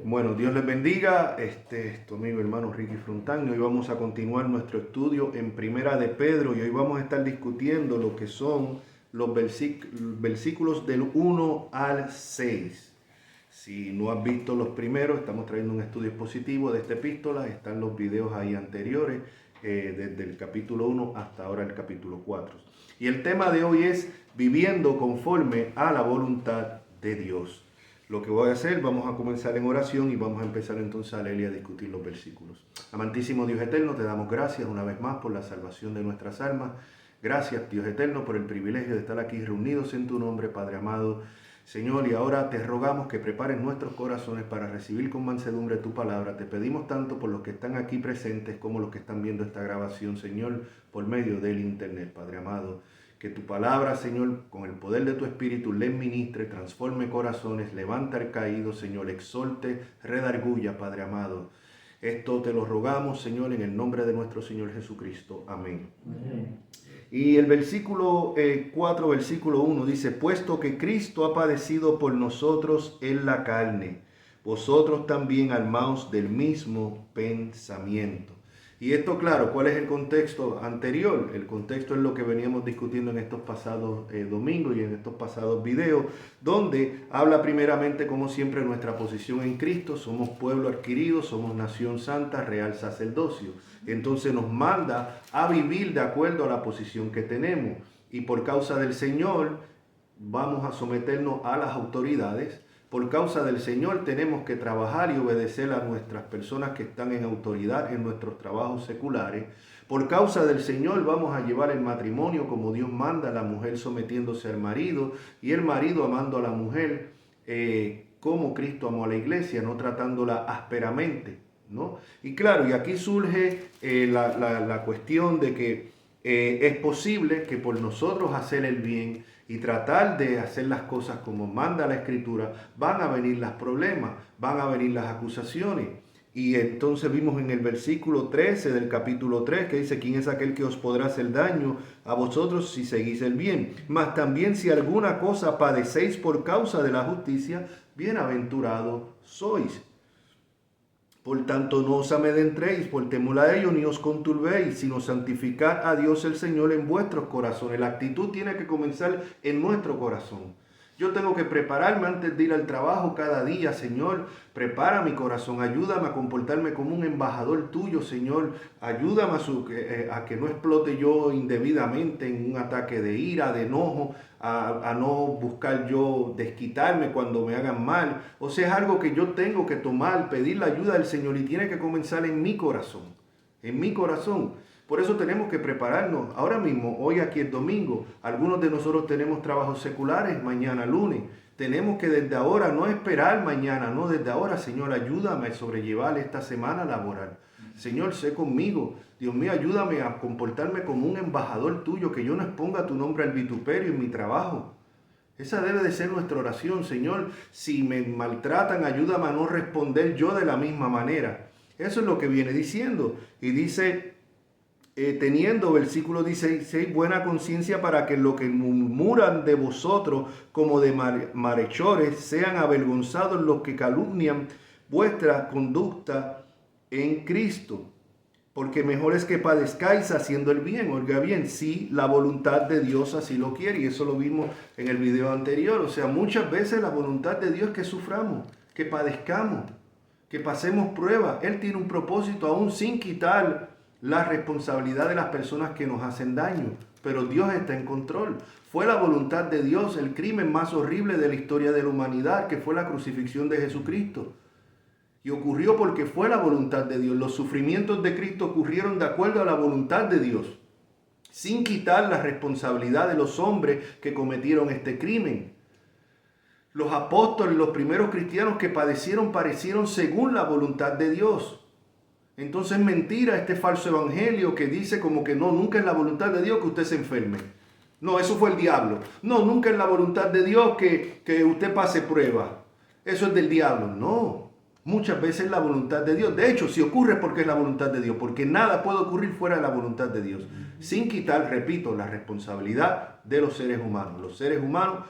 Bueno, Dios les bendiga. Tu amigo hermano Ricky Frontán. Hoy vamos a continuar nuestro estudio en Primera de Pedro y hoy vamos a estar discutiendo lo que son los versículos del 1 al 6. Si no has visto los primeros, estamos trayendo un estudio expositivo de esta epístola. Están los videos ahí anteriores, desde el capítulo 1 hasta ahora el capítulo 4. Y el tema de hoy es viviendo conforme a la voluntad de Dios. Lo que voy a hacer, vamos a comenzar en oración y vamos a empezar entonces a leer y a discutir los versículos. Amantísimo Dios eterno, te damos gracias una vez más por la salvación de nuestras almas. Gracias, Dios eterno, por el privilegio de estar aquí reunidos en tu nombre, Padre amado. Señor, y ahora te rogamos que prepares nuestros corazones para recibir con mansedumbre tu palabra. Te pedimos tanto por los que están aquí presentes como los que están viendo esta grabación, Señor, por medio del internet, Padre amado. Que tu palabra, Señor, con el poder de tu Espíritu, le ministre, transforme corazones, levanta al caído, Señor, exhorte, redarguya, Padre amado. Esto te lo rogamos, Señor, en el nombre de nuestro Señor Jesucristo. Amén. Amén. Y el versículo 4, versículo 1 dice, puesto que Cristo ha padecido por nosotros en la carne, vosotros también armaos del mismo pensamiento. Y esto, claro, ¿cuál es el contexto anterior? El contexto es lo que veníamos discutiendo en estos pasados domingos y en estos pasados videos, donde habla primeramente, como siempre, nuestra posición en Cristo. Somos pueblo adquirido, somos nación santa, real sacerdocio. Entonces nos manda a vivir de acuerdo a la posición que tenemos. Y por causa del Señor vamos a someternos a las autoridades. Por causa del Señor tenemos que trabajar y obedecer a nuestras personas que están en autoridad en nuestros trabajos seculares. Por causa del Señor vamos a llevar el matrimonio como Dios manda, la mujer sometiéndose al marido y el marido amando a la mujer como Cristo amó a la iglesia, no tratándola ásperamente, ¿no? Y claro, y aquí surge la cuestión de que es posible que por nosotros hacer el bien y tratar de hacer las cosas como manda la Escritura, van a venir los problemas, van a venir las acusaciones. Y entonces vimos en el versículo 13 del capítulo 3 que dice, ¿quién es aquel que os podrá hacer daño a vosotros si seguís el bien? Mas también si alguna cosa padecéis por causa de la justicia, bienaventurados sois. Por tanto, no os amedrentéis por temor a ellos, ni os conturbéis, sino santificad a Dios el Señor en vuestros corazones. La actitud tiene que comenzar en nuestro corazón. Yo tengo que prepararme antes de ir al trabajo cada día, Señor. Prepara mi corazón, ayúdame a comportarme como un embajador tuyo, Señor. Ayúdame a que no explote yo indebidamente en un ataque de ira, de enojo, a no buscar yo desquitarme cuando me hagan mal. O sea, es algo que yo tengo que tomar, pedir la ayuda del Señor y tiene que comenzar en mi corazón, en mi corazón. Por eso tenemos que prepararnos. Ahora mismo, hoy aquí es domingo, algunos de nosotros tenemos trabajos seculares, mañana lunes. Tenemos que desde ahora no esperar mañana, no, desde ahora, Señor, ayúdame a sobrellevar esta semana laboral. Señor, sé conmigo. Dios mío, ayúdame a comportarme como un embajador tuyo, que yo no exponga tu nombre al vituperio en mi trabajo. Esa debe de ser nuestra oración, Señor. Si me maltratan, ayúdame a no responder yo de la misma manera. Eso es lo que viene diciendo. Y dice, teniendo, versículo 16, buena conciencia para que lo que murmuran de vosotros como de malhechores sean avergonzados los que calumnian vuestra conducta en Cristo. Porque mejor es que padezcáis haciendo el bien, oiga bien, si la voluntad de Dios así lo quiere. Y eso lo vimos en el video anterior. O sea, muchas veces la voluntad de Dios es que suframos, que padezcamos, que pasemos pruebas. Él tiene un propósito aún sin quitar la responsabilidad de las personas que nos hacen daño, pero Dios está en control. Fue la voluntad de Dios el crimen más horrible de la historia de la humanidad, que fue la crucifixión de Jesucristo. Y ocurrió porque fue la voluntad de Dios. Los sufrimientos de Cristo ocurrieron de acuerdo a la voluntad de Dios, sin quitar la responsabilidad de los hombres que cometieron este crimen. Los apóstoles, los primeros cristianos que padecieron según la voluntad de Dios. Entonces mentira este falso evangelio que dice como que no, nunca es la voluntad de Dios que usted se enferme. No, eso fue el diablo. No, nunca es la voluntad de Dios que usted pase prueba. Eso es del diablo. No, muchas veces es la voluntad de Dios. De hecho, si ocurre es porque es la voluntad de Dios, porque nada puede ocurrir fuera de la voluntad de Dios. Sin quitar, repito, la responsabilidad de los seres humanos. Los seres humanos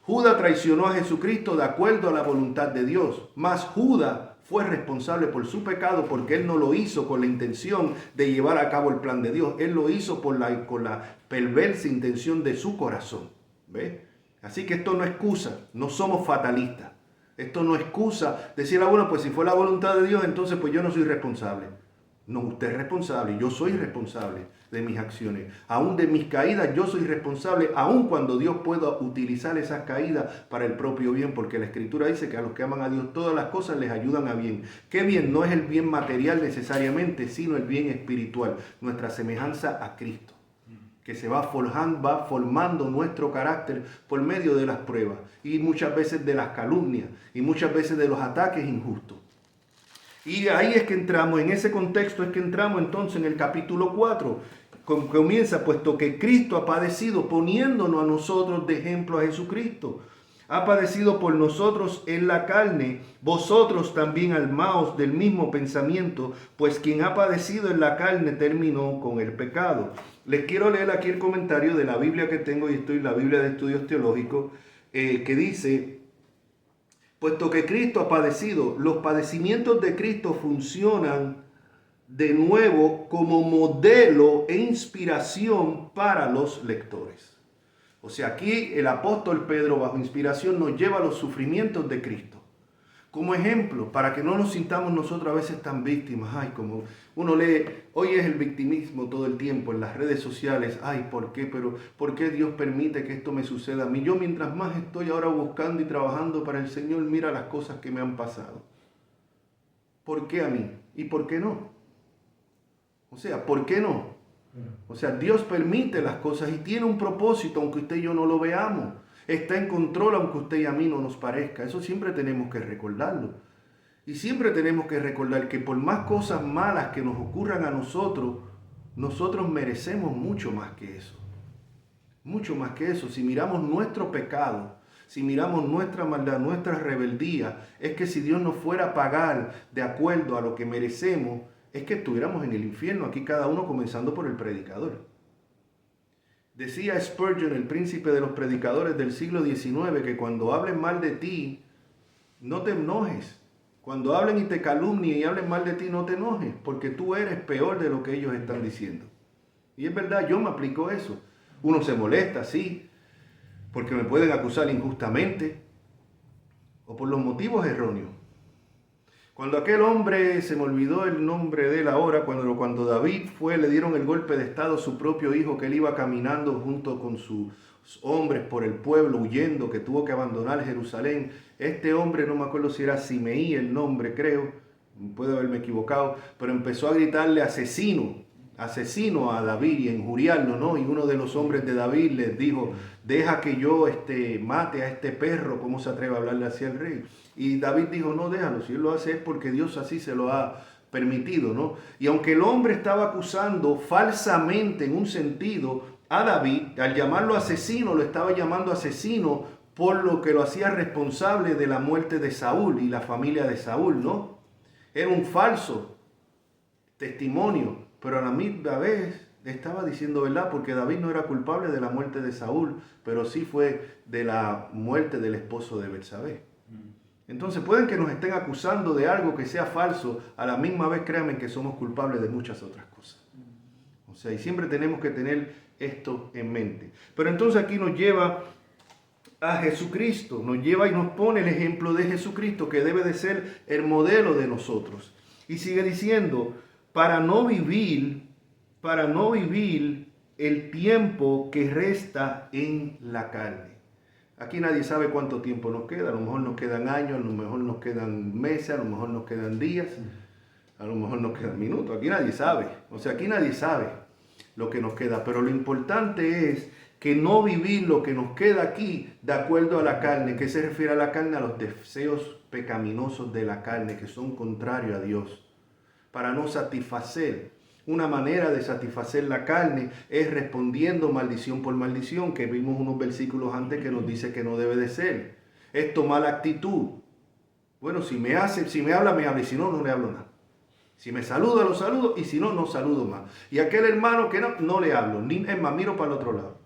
Judas traicionó a Jesucristo de acuerdo a la voluntad de Dios, mas Judas fue responsable por su pecado porque él no lo hizo con la intención de llevar a cabo el plan de Dios. Él lo hizo con la perversa intención de su corazón. ¿Ve? Así que esto no excusa, no somos fatalistas. Esto no excusa decir, bueno, pues si fue la voluntad de Dios, entonces pues yo no soy responsable. No, usted es responsable, yo soy responsable de mis acciones. Aún de mis caídas yo soy responsable, aun cuando Dios pueda utilizar esas caídas para el propio bien, porque la Escritura dice que a los que aman a Dios todas las cosas les ayudan a bien. ¿Qué bien? No es el bien material necesariamente, sino el bien espiritual, nuestra semejanza a Cristo, que se va formando nuestro carácter por medio de las pruebas y muchas veces de las calumnias y muchas veces de los ataques injustos. Y ahí es que entramos, en ese contexto es que entramos entonces en el capítulo 4. Comienza, puesto que Cristo ha padecido, poniéndonos a nosotros de ejemplo a Jesucristo. Ha padecido por nosotros en la carne, vosotros también armaos del mismo pensamiento, pues quien ha padecido en la carne terminó con el pecado. Les quiero leer aquí el comentario de la Biblia que tengo, y estoy en la Biblia de Estudios Teológicos, que dice: puesto que Cristo ha padecido, los padecimientos de Cristo funcionan de nuevo como modelo e inspiración para los lectores. O sea, aquí el apóstol Pedro, bajo inspiración, nos lleva a los sufrimientos de Cristo como ejemplo, para que no nos sintamos nosotros a veces tan víctimas. Ay, como uno lee, hoy es el victimismo todo el tiempo en las redes sociales. Ay, ¿por qué? Pero ¿por qué Dios permite que esto me suceda a mí? Yo mientras más estoy ahora buscando y trabajando para el Señor, mira las cosas que me han pasado. ¿Por qué a mí? ¿Y por qué no? O sea, ¿por qué no? O sea, Dios permite las cosas y tiene un propósito, aunque usted y yo no lo veamos. Está en control, aunque usted y a mí no nos parezca. Eso siempre tenemos que recordarlo. Y siempre tenemos que recordar que por más cosas malas que nos ocurran a nosotros, nosotros merecemos mucho más que eso. Mucho más que eso. Si miramos nuestro pecado, si miramos nuestra maldad, nuestra rebeldía, es que si Dios nos fuera a pagar de acuerdo a lo que merecemos, es que estuviéramos en el infierno, aquí cada uno comenzando por el predicador. Decía Spurgeon, el príncipe de los predicadores del siglo XIX, que cuando hablen mal de ti, no te enojes. Cuando hablen y te calumnien y hablen mal de ti, no te enojes, porque tú eres peor de lo que ellos están diciendo. Y es verdad, yo me aplico eso. Uno se molesta, sí, porque me pueden acusar injustamente o por los motivos erróneos. Cuando aquel hombre, se me olvidó el nombre de él ahora, cuando David le dieron el golpe de estado a su propio hijo, que él iba caminando junto con sus hombres por el pueblo, huyendo, que tuvo que abandonar Jerusalén. Este hombre, no me acuerdo si era Simeí el nombre, creo, puedo haberme equivocado, pero empezó a gritarle asesino a David y a injuriarlo, ¿no? Y uno de los hombres de David les dijo: deja que yo mate a este perro, ¿cómo se atreve a hablarle así al rey? Y David dijo: no, déjalo, si él lo hace es porque Dios así se lo ha permitido, ¿no? Y aunque el hombre estaba acusando falsamente en un sentido a David, al llamarlo asesino, lo estaba llamando asesino por lo que lo hacía responsable de la muerte de Saúl y la familia de Saúl, ¿no? Era un falso testimonio, pero a la misma vez estaba diciendo verdad, porque David no era culpable de la muerte de Saúl, pero sí fue de la muerte del esposo de Betsabé. Entonces pueden que nos estén acusando de algo que sea falso, a la misma vez créanme que somos culpables de muchas otras cosas. O sea, y siempre tenemos que tener esto en mente. Pero entonces aquí nos lleva a Jesucristo, nos lleva y nos pone el ejemplo de Jesucristo, que debe de ser el modelo de nosotros. Y sigue diciendo: para no vivir el tiempo que resta en la carne. Aquí nadie sabe cuánto tiempo nos queda. A lo mejor nos quedan años, a lo mejor nos quedan meses, a lo mejor nos quedan días, a lo mejor nos quedan minutos. Aquí nadie sabe. O sea, aquí nadie sabe lo que nos queda. Pero lo importante es que no vivir lo que nos queda aquí de acuerdo a la carne. ¿Qué se refiere a la carne? A los deseos pecaminosos de la carne, que son contrarios a Dios. Para no satisfacer. Una manera de satisfacer la carne es respondiendo maldición por maldición, que vimos unos versículos antes que nos dice que no debe de ser. Es tomar actitud. Bueno, si me habla, me habla, y si no, no le hablo nada. Si me saluda, lo saludo, y si no, no saludo más. Y aquel hermano que no le hablo, es más, miro para el otro lado.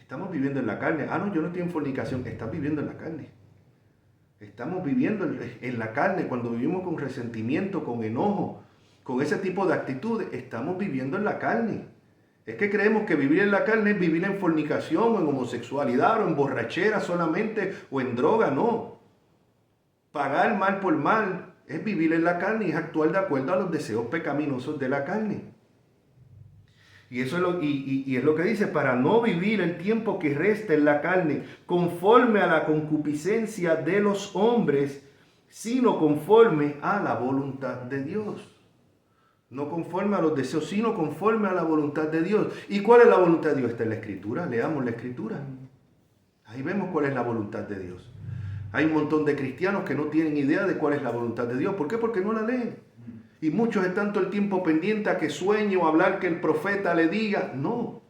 Estamos viviendo en la carne. No, yo no estoy en fornicación. Estás viviendo en la carne. Estamos viviendo en la carne. Cuando vivimos con resentimiento, con enojo, con ese tipo de actitudes, estamos viviendo en la carne. Es que creemos que vivir en la carne es vivir en fornicación, o en homosexualidad, o en borrachera solamente, o en droga. No. Pagar mal por mal es vivir en la carne y es actuar de acuerdo a los deseos pecaminosos de la carne. Y eso es lo que dice, para no vivir el tiempo que resta en la carne conforme a la concupiscencia de los hombres, sino conforme a la voluntad de Dios. No conforme a los deseos, sino conforme a la voluntad de Dios. ¿Y cuál es la voluntad de Dios? Está en la Escritura. Leamos la Escritura. Ahí vemos cuál es la voluntad de Dios. Hay un montón de cristianos que no tienen idea de cuál es la voluntad de Dios. ¿Por qué? Porque no la leen. Y muchos están todo el tiempo pendientes a que sueñe o hablar que el profeta le diga. No.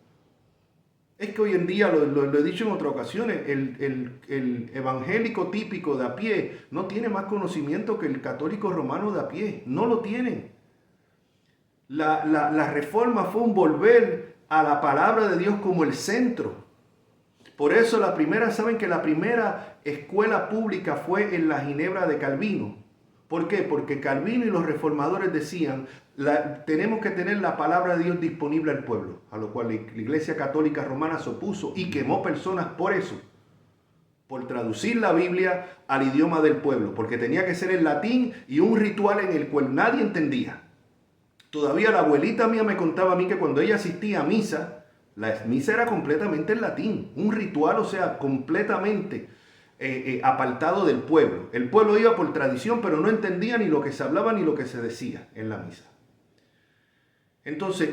Es que hoy en día, lo he dicho en otras ocasiones, el evangélico típico de a pie no tiene más conocimiento que el católico romano de a pie. No lo tienen. La reforma fue un volver a la palabra de Dios como el centro. Por eso saben que la primera escuela pública fue en la Ginebra de Calvino. ¿Por qué? Porque Calvino y los reformadores decían, tenemos que tener la palabra de Dios disponible al pueblo, a lo cual la Iglesia Católica Romana se opuso y quemó personas por eso, por traducir la Biblia al idioma del pueblo, porque tenía que ser en latín y un ritual en el cual nadie entendía. Todavía la abuelita mía me contaba a mí que cuando ella asistía a misa, la misa era completamente en latín, un ritual, o sea, completamente apartado del pueblo. El pueblo iba por tradición, pero no entendía ni lo que se hablaba ni lo que se decía en la misa. Entonces,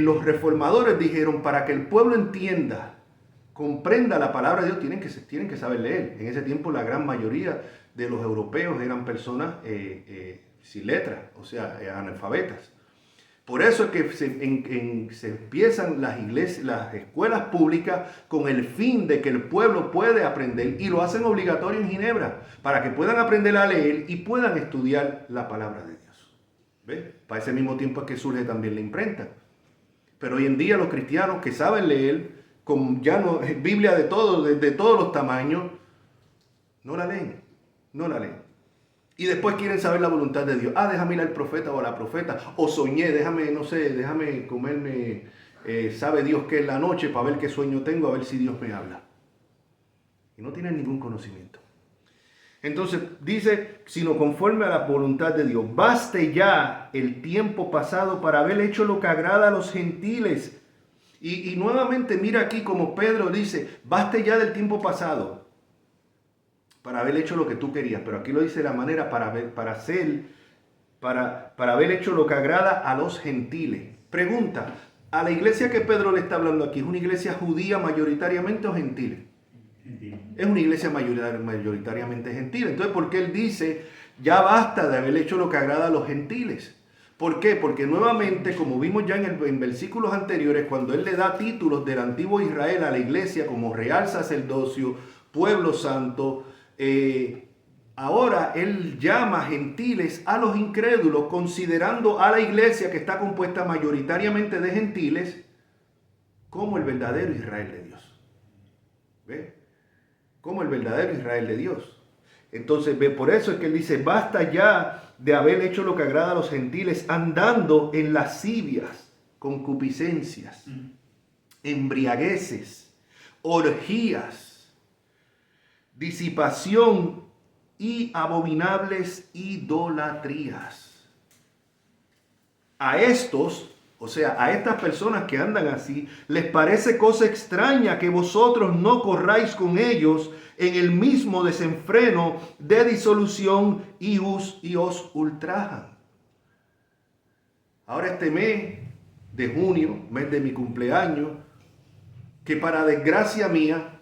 los reformadores dijeron, para que el pueblo entienda, comprenda la palabra de Dios, tienen que saber leer. En ese tiempo la gran mayoría de los europeos eran personas sin letras, o sea, analfabetas. Por eso es que se empiezan las iglesias, las escuelas públicas con el fin de que el pueblo puede aprender, y lo hacen obligatorio en Ginebra, para que puedan aprender a leer y puedan estudiar la palabra de Dios. ¿Ves? Para ese mismo tiempo es que surge también la imprenta. Pero hoy en día los cristianos que saben leer, con Biblia de todos los tamaños, no la leen, no la leen. Y después quieren saber la voluntad de Dios. Déjame ir al profeta o a la profeta. O soñé, déjame comerme, sabe Dios qué es la noche para ver qué sueño tengo, a ver si Dios me habla. Y no tienen ningún conocimiento. Entonces dice, sino conforme a la voluntad de Dios. Baste ya el tiempo pasado para haber hecho lo que agrada a los gentiles. Y nuevamente mira aquí como Pedro dice, baste ya del tiempo pasado para haber hecho lo que tú querías, pero aquí lo dice de la manera para haber hecho lo que agrada a los gentiles. Pregunta, ¿a la iglesia que Pedro le está hablando aquí es una iglesia judía mayoritariamente o gentil? Es una iglesia mayoritariamente gentil. Entonces, ¿por qué él dice, ya basta de haber hecho lo que agrada a los gentiles? ¿Por qué? Porque nuevamente, como vimos ya en versículos anteriores, cuando él le da títulos del antiguo Israel a la iglesia como real sacerdocio, pueblo santo, ahora él llama gentiles a los incrédulos, considerando a la iglesia que está compuesta mayoritariamente de gentiles como el verdadero Israel de Dios. ¿Ve? Como el verdadero Israel de Dios. Entonces, por eso es que él dice, basta ya de haber hecho lo que agrada a los gentiles, andando en lascivias, concupiscencias, embriagueces, orgías, disipación y abominables idolatrías. A estos, o sea, a estas personas que andan así, les parece cosa extraña que vosotros no corráis con ellos en el mismo desenfreno de disolución y os ultrajan. Ahora este mes de junio, mes de mi cumpleaños, que para desgracia mía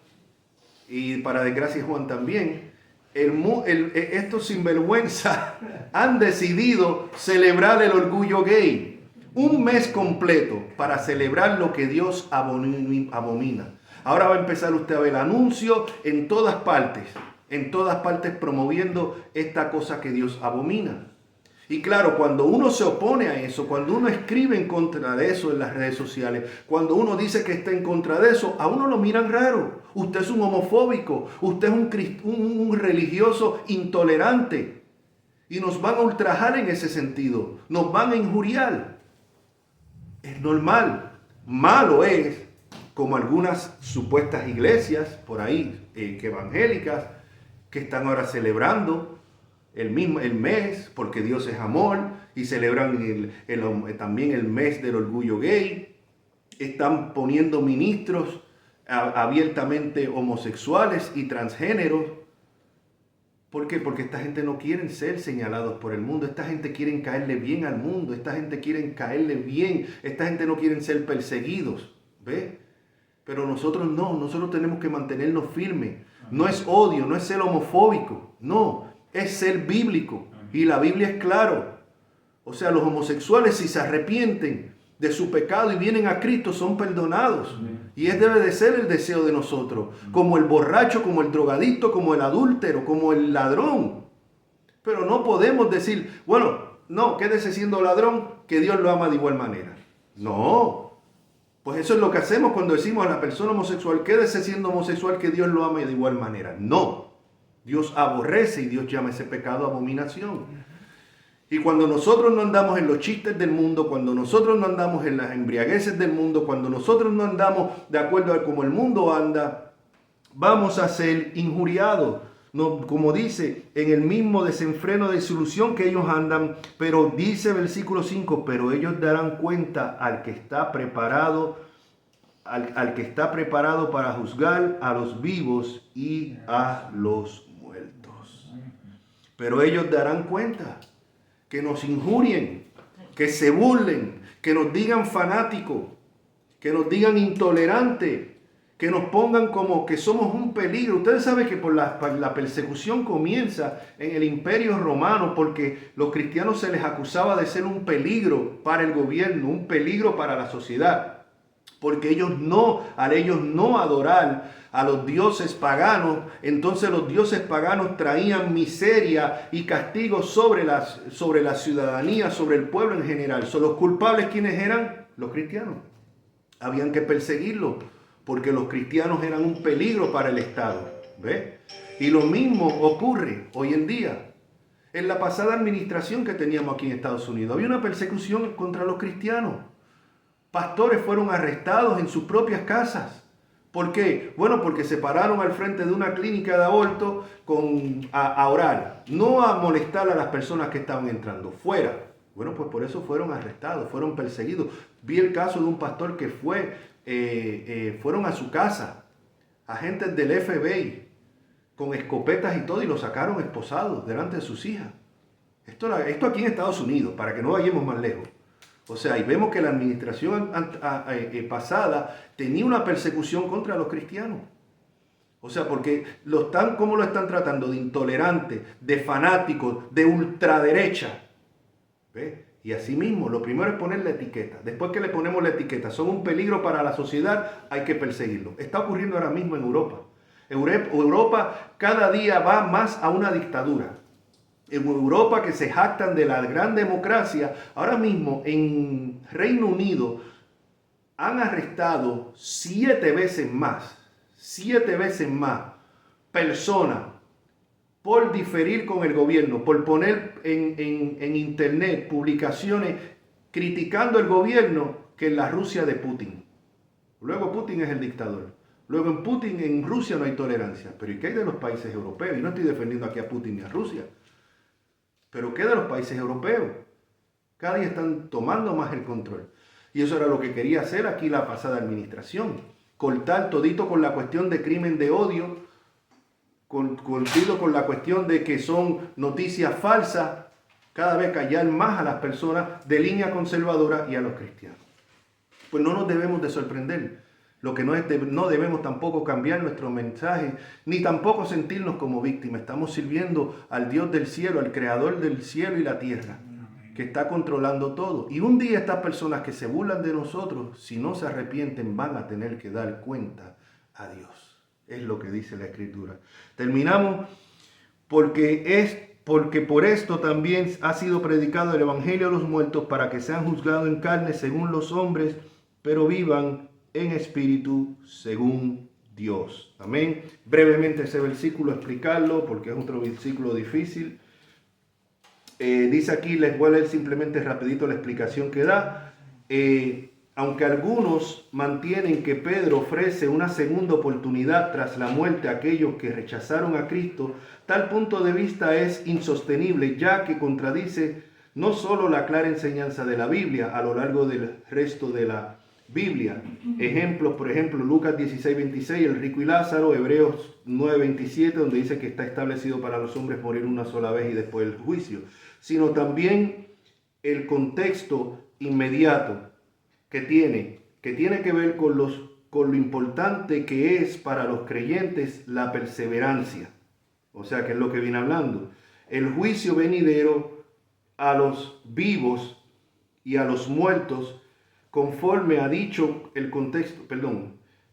y para desgracia de Juan también, estos sinvergüenzas han decidido celebrar el orgullo gay. Un mes completo para celebrar lo que Dios abomina. Ahora va a empezar usted a ver anuncios en todas partes promoviendo esta cosa que Dios abomina. Y claro, cuando uno se opone a eso, cuando uno escribe en contra de eso en las redes sociales, cuando uno dice que está en contra de eso, a uno lo miran raro. Usted es un homofóbico, usted es un religioso intolerante. Y nos van a ultrajar en ese sentido, nos van a injuriar. Es normal. Malo es, como algunas supuestas iglesias por ahí, que evangélicas, que están ahora celebrando el mes, porque Dios es amor, y celebran también el mes del orgullo gay. Están poniendo ministros abiertamente homosexuales y transgéneros. ¿Por qué? Porque esta gente no quiere ser señalados por el mundo, esta gente quiere caerle bien al mundo, esta gente quiere caerle bien, esta gente no quiere ser perseguidos, ¿ve? Pero nosotros no, nosotros tenemos que mantenernos firmes. No es odio, no es ser homofóbico, no, es ser bíblico. Y la Biblia es claro. O sea, los homosexuales, si se arrepienten de su pecado y vienen a Cristo, son perdonados. Y ese debe de ser el deseo de nosotros. Como el borracho, como el drogadicto, como el adúltero, como el ladrón. Pero no podemos decir, bueno, no, quédese siendo ladrón, que Dios lo ama de igual manera. No. Pues eso es lo que hacemos cuando decimos a la persona homosexual, quédese siendo homosexual, que Dios lo ame de igual manera. No. Dios aborrece y Dios llama ese pecado abominación. Y cuando nosotros no andamos en los chistes del mundo, cuando nosotros no andamos en las embriagueces del mundo, cuando nosotros no andamos de acuerdo a cómo el mundo anda, vamos a ser injuriados. No, como dice, en el mismo desenfreno de desilusión que ellos andan, pero dice versículo 5, pero ellos darán cuenta al que está preparado, al que está preparado para juzgar a los vivos y a los muertos. Pero ellos darán cuenta. Que nos injurien, que se burlen, que nos digan fanáticos, que nos digan intolerantes, que nos pongan como que somos un peligro. Ustedes saben que la persecución comienza en el Imperio Romano porque los cristianos se les acusaba de ser un peligro para el gobierno, un peligro para la sociedad. Porque al ellos no adorar a los dioses paganos, entonces los dioses paganos traían miseria y castigo sobre la ciudadanía, sobre el pueblo en general. Los culpables, ¿quiénes eran? Los cristianos. Habían que perseguirlos porque los cristianos eran un peligro para el Estado. ¿Ve? Y lo mismo ocurre hoy en día. En la pasada administración que teníamos aquí en Estados Unidos, había una persecución contra los cristianos. Pastores fueron arrestados en sus propias casas. ¿Por qué? Bueno, porque se pararon al frente de una clínica de aborto a orar, no a molestar a las personas que estaban entrando, fuera. Bueno, pues por eso fueron arrestados, fueron perseguidos. Vi el caso de un pastor que fueron a su casa, agentes del FBI, con escopetas y todo, y lo sacaron esposados delante de sus hijas. Esto aquí en Estados Unidos, para que no vayamos más lejos. O sea, y vemos que la administración pasada tenía una persecución contra los cristianos. O sea, porque ¿cómo lo están tratando? De intolerantes, de fanáticos, de ultraderecha. ¿Ve? Y así mismo, lo primero es poner la etiqueta. Después que le ponemos la etiqueta, son un peligro para la sociedad, hay que perseguirlo. Está ocurriendo ahora mismo en Europa. Europa cada día va más a una dictadura. En Europa, que se jactan de la gran democracia, ahora mismo en Reino Unido han arrestado 7 veces más personas por diferir con el gobierno, por poner en internet publicaciones criticando el gobierno, que en la Rusia de Putin. Luego Putin es el dictador. Luego en Rusia no hay tolerancia. Pero ¿y qué hay de los países europeos? Y no estoy defendiendo aquí a Putin ni a Rusia. Pero ¿qué de los países europeos? Cada día están tomando más el control. Y eso era lo que quería hacer aquí la pasada administración. Cortar todito con la cuestión de crimen de odio, cortito con la cuestión de que son noticias falsas, cada vez callar más a las personas de línea conservadora y a los cristianos. Pues no nos debemos de sorprender. Lo que no debemos tampoco cambiar nuestro mensaje, ni tampoco sentirnos como víctimas. Estamos sirviendo al Dios del cielo, al Creador del cielo y la tierra, que está controlando todo. Y un día estas personas que se burlan de nosotros, si no se arrepienten, van a tener que dar cuenta a Dios. Es lo que dice la Escritura. Terminamos porque porque por esto también ha sido predicado el Evangelio a los muertos para que sean juzgados en carne según los hombres, pero vivan en espíritu según Dios. Amén. Brevemente ese versículo explicarlo porque es otro versículo difícil. Dice aquí, les voy a leer simplemente rapidito la explicación que da. Aunque algunos mantienen que Pedro ofrece una segunda oportunidad tras la muerte a aquellos que rechazaron a Cristo, tal punto de vista es insostenible, ya que contradice no solo la clara enseñanza de la Biblia a lo largo del resto de la Biblia. Ejemplos, por ejemplo, Lucas 16:26, el rico y Lázaro, Hebreos 9:27, donde dice que está establecido para los hombres morir una sola vez y después el juicio, sino también el contexto inmediato que tiene que ver con lo importante que es para los creyentes la perseverancia. O sea, que es lo que viene hablando. El juicio venidero a los vivos y a los muertos, conforme ha dicho el contexto,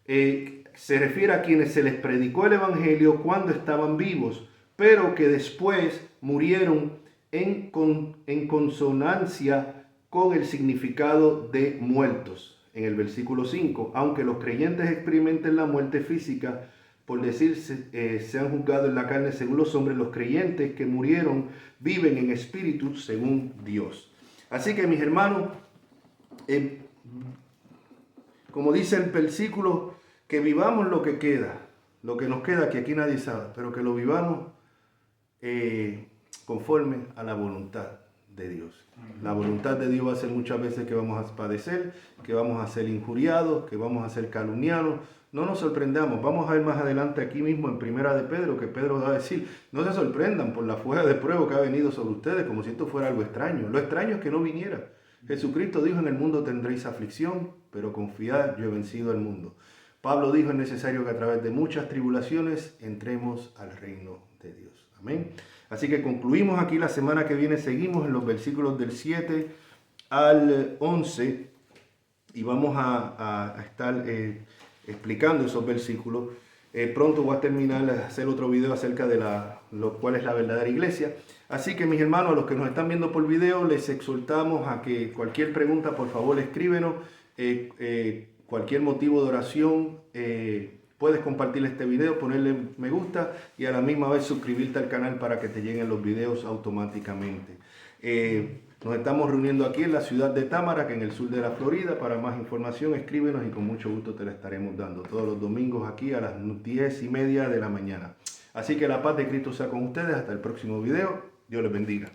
se refiere a quienes se les predicó el evangelio cuando estaban vivos, pero que después murieron en consonancia con el significado de muertos. En el versículo 5, aunque los creyentes experimenten la muerte física, por decirse, sean juzgados en la carne según los hombres, los creyentes que murieron viven en espíritu según Dios. Así que mis hermanos, como dice el versículo, que vivamos lo que queda, lo que nos queda, que aquí nadie sabe, pero que lo vivamos conforme a la voluntad de Dios. La voluntad de Dios va a ser muchas veces que vamos a padecer, que vamos a ser injuriados, que vamos a ser calumniados. No nos sorprendamos. Vamos a ver más adelante aquí mismo en Primera de Pedro, que Pedro va a decir, no se sorprendan por la fuerza de prueba que ha venido sobre ustedes, como si esto fuera algo extraño. Lo extraño es que no viniera. Jesucristo dijo, en el mundo tendréis aflicción, pero confiad, yo he vencido al mundo. Pablo dijo, es necesario que a través de muchas tribulaciones entremos al reino de Dios. Amén. Así que concluimos aquí. La semana que viene seguimos en los versículos del 7 al 11 y vamos a estar explicando esos versículos. Pronto voy a terminar de hacer otro video acerca de lo cual es la verdadera iglesia. Así que mis hermanos, a los que nos están viendo por video, les exhortamos a que cualquier pregunta, por favor, escríbenos. Cualquier motivo de oración, puedes compartir este video, ponerle me gusta y a la misma vez suscribirte al canal para que te lleguen los videos automáticamente. Nos estamos reuniendo aquí en la ciudad de Tamarack, en el sur de la Florida. Para más información escríbenos y con mucho gusto te la estaremos dando todos los domingos aquí a las 10:30 de la mañana. Así que la paz de Cristo sea con ustedes. Hasta el próximo video. Dios les bendiga.